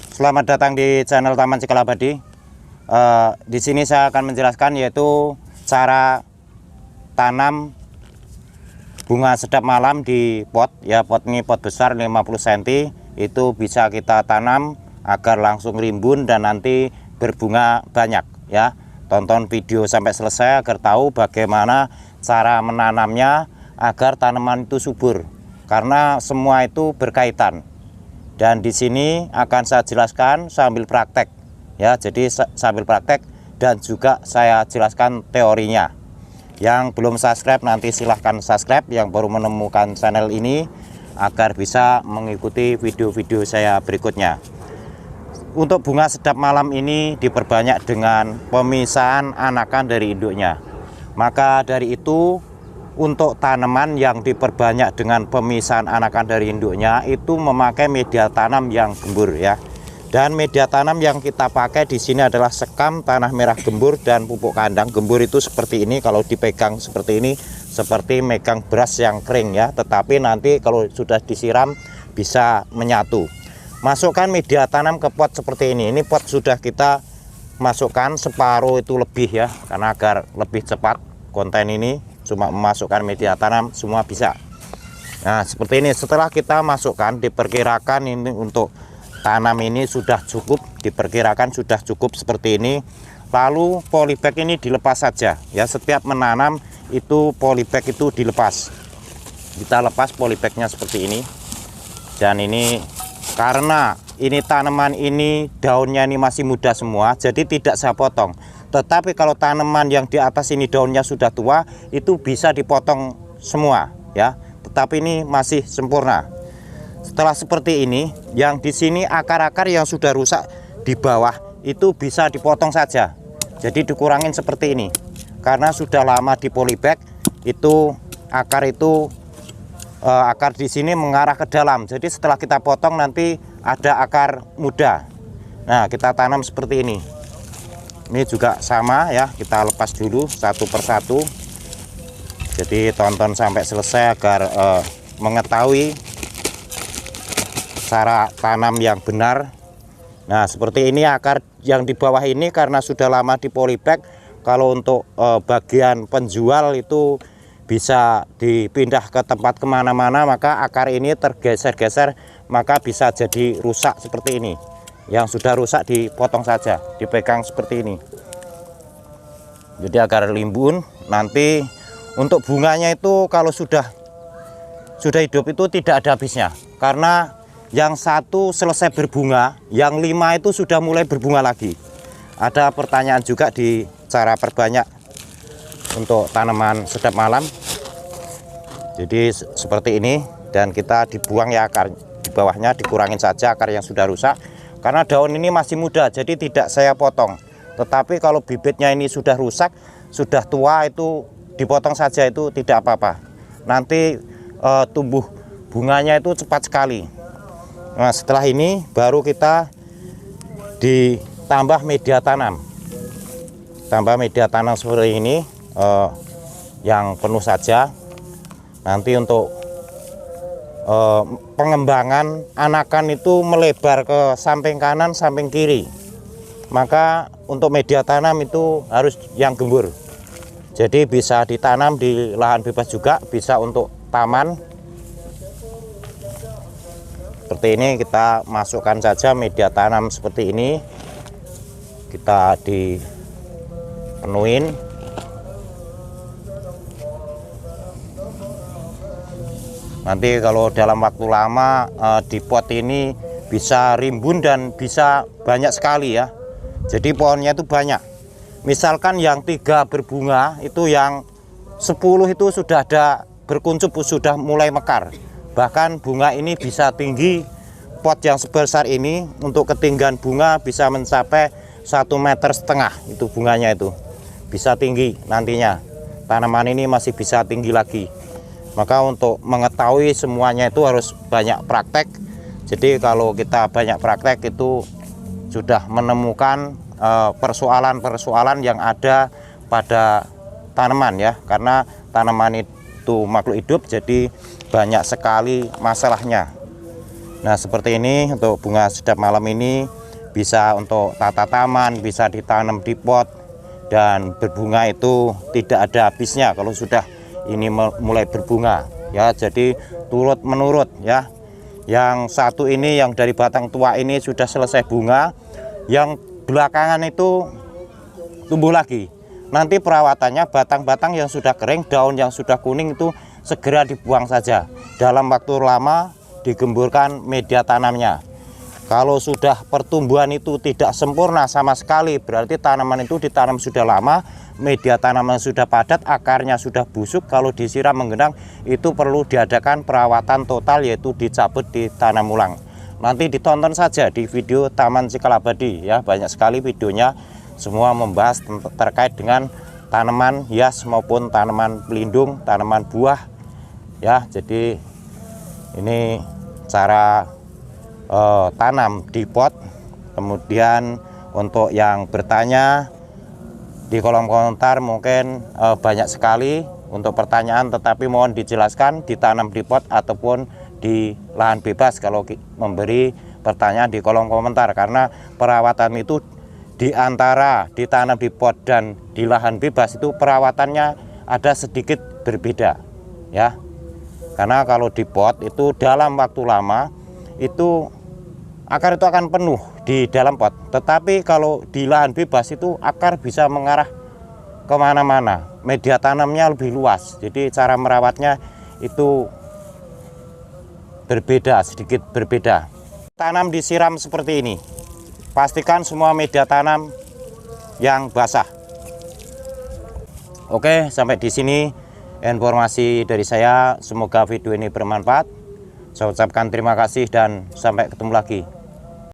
Selamat datang di channel Taman Cikal Abadi. Di sini saya akan menjelaskan yaitu cara tanam bunga sedap malam di pot. Ya, pot ini pot besar 50 cm. Itu bisa kita tanam agar langsung rimbun dan nanti berbunga banyak. Ya, tonton video sampai selesai agar tahu bagaimana cara menanamnya agar tanaman itu subur. Karena semua itu berkaitan. Dan di sini akan saya jelaskan sambil praktek ya, jadi sambil praktek dan juga saya jelaskan teorinya. Yang belum subscribe nanti silahkan subscribe, yang baru menemukan channel ini agar bisa mengikuti video-video saya berikutnya. Untuk bunga sedap malam ini diperbanyak dengan pemisahan anakan dari induknya. Maka dari itu, untuk tanaman yang diperbanyak dengan pemisahan anakan dari induknya itu memakai media tanam yang gembur ya. Dan media tanam yang kita pakai di sini adalah sekam, tanah merah gembur dan pupuk kandang. Gembur itu seperti ini, kalau dipegang seperti ini seperti megang beras yang kering ya. Tetapi nanti kalau sudah disiram bisa menyatu. Masukkan media tanam ke pot seperti ini. Ini pot sudah kita masukkan separuh itu lebih ya, karena agar lebih cepat konten ini. Cuma memasukkan media tanam semua bisa. Nah seperti ini, setelah kita masukkan diperkirakan ini untuk tanam ini sudah cukup, diperkirakan sudah cukup seperti ini. Lalu polybag ini dilepas saja ya, setiap menanam itu polybag itu dilepas. Kita lepas polybagnya seperti ini. Dan ini karena ini tanaman ini daunnya ini masih muda semua, jadi tidak saya potong. Tetapi kalau tanaman yang di atas ini daunnya sudah tua, itu bisa dipotong semua ya. Tetapi ini masih sempurna. Setelah seperti ini, yang di sini akar-akar yang sudah rusak di bawah itu bisa dipotong saja. Jadi dikurangin seperti ini. Karena sudah lama di polybag, itu akar di sini mengarah ke dalam. Jadi setelah kita potong nanti ada akar muda. Nah, kita tanam seperti ini. Ini juga sama ya, kita lepas dulu satu persatu. Jadi tonton sampai selesai agar mengetahui cara tanam yang benar. Nah seperti ini akar yang di bawah ini karena sudah lama di polybag. Kalau untuk bagian penjual itu bisa dipindah ke tempat kemana-mana, maka akar ini tergeser-geser, maka bisa jadi rusak seperti ini. Yang sudah rusak dipotong saja, dipegang seperti ini. Jadi agar limbun. Nanti untuk bunganya itu kalau sudah hidup itu tidak ada habisnya. Karena yang satu selesai berbunga, yang 5 itu sudah mulai berbunga lagi. Ada pertanyaan juga di cara perbanyak untuk tanaman sedap malam. Jadi seperti ini, dan kita dibuang ya akar di bawahnya, dikurangin saja akar yang sudah rusak. Karena daun ini masih muda, jadi tidak saya potong. Tetapi kalau bibitnya ini sudah rusak, sudah tua, itu dipotong saja, itu tidak apa-apa. Nanti tumbuh bunganya itu cepat sekali. Nah setelah ini baru kita ditambah media tanam. Tambah media tanam seperti ini, yang penuh saja. Nanti untuk pengembangan anakan itu melebar ke samping kanan, samping kiri. Maka untuk media tanam itu harus yang gembur. Jadi bisa ditanam di lahan bebas juga, bisa untuk taman. Seperti ini kita masukkan saja media tanam seperti ini. Kita dipenuhin. Nanti kalau dalam waktu lama di pot ini bisa rimbun dan bisa banyak sekali ya. Jadi pohonnya itu banyak. Misalkan yang 3 berbunga, itu yang 10 itu sudah ada berkuncup, sudah mulai mekar. Bahkan bunga ini bisa tinggi, pot yang sebesar ini untuk ketinggian bunga bisa mencapai 1,5 meter itu bunganya itu. Bisa tinggi nantinya. Tanaman ini masih bisa tinggi lagi. Maka untuk mengetahui semuanya itu harus banyak praktek. Jadi kalau kita banyak praktek itu sudah menemukan persoalan-persoalan yang ada pada tanaman ya. Karena tanaman itu makhluk hidup, jadi banyak sekali masalahnya. Nah seperti ini untuk bunga sedap malam ini bisa untuk tata taman, bisa ditanam di pot, dan berbunga itu tidak ada habisnya kalau sudah ini mulai berbunga ya. Jadi turut menurut ya, yang satu ini yang dari batang tua ini sudah selesai bunga, yang belakangan itu tumbuh lagi. Nanti perawatannya batang-batang yang sudah kering, daun yang sudah kuning itu segera dibuang saja. Dalam waktu lama digemburkan media tanamnya. Kalau sudah pertumbuhan itu tidak sempurna sama sekali, berarti tanaman itu ditanam sudah lama, media tanaman sudah padat, akarnya sudah busuk. Kalau disiram menggenang itu perlu diadakan perawatan total, yaitu dicabut, ditanam ulang. Nanti ditonton saja di video Taman Cikal Abadi ya, banyak sekali videonya, semua membahas terkait dengan tanaman hias maupun tanaman pelindung, tanaman buah ya. Jadi ini cara tanam di pot. Kemudian untuk yang bertanya di kolom komentar mungkin banyak sekali untuk pertanyaan, tetapi mohon dijelaskan ditanam di pot ataupun di lahan bebas kalau memberi pertanyaan di kolom komentar, karena perawatan itu di antara ditanam di pot dan di lahan bebas itu perawatannya ada sedikit berbeda ya. Karena kalau di pot itu dalam waktu lama itu akar itu akan penuh di dalam pot, tetapi kalau di lahan bebas itu akar bisa mengarah kemana-mana, media tanamnya lebih luas, jadi cara merawatnya itu berbeda, sedikit berbeda. Tanam disiram seperti ini, pastikan semua media tanam yang basah. Oke, sampai di sini informasi dari saya. Semoga video ini bermanfaat. Saya ucapkan terima kasih dan sampai ketemu lagi.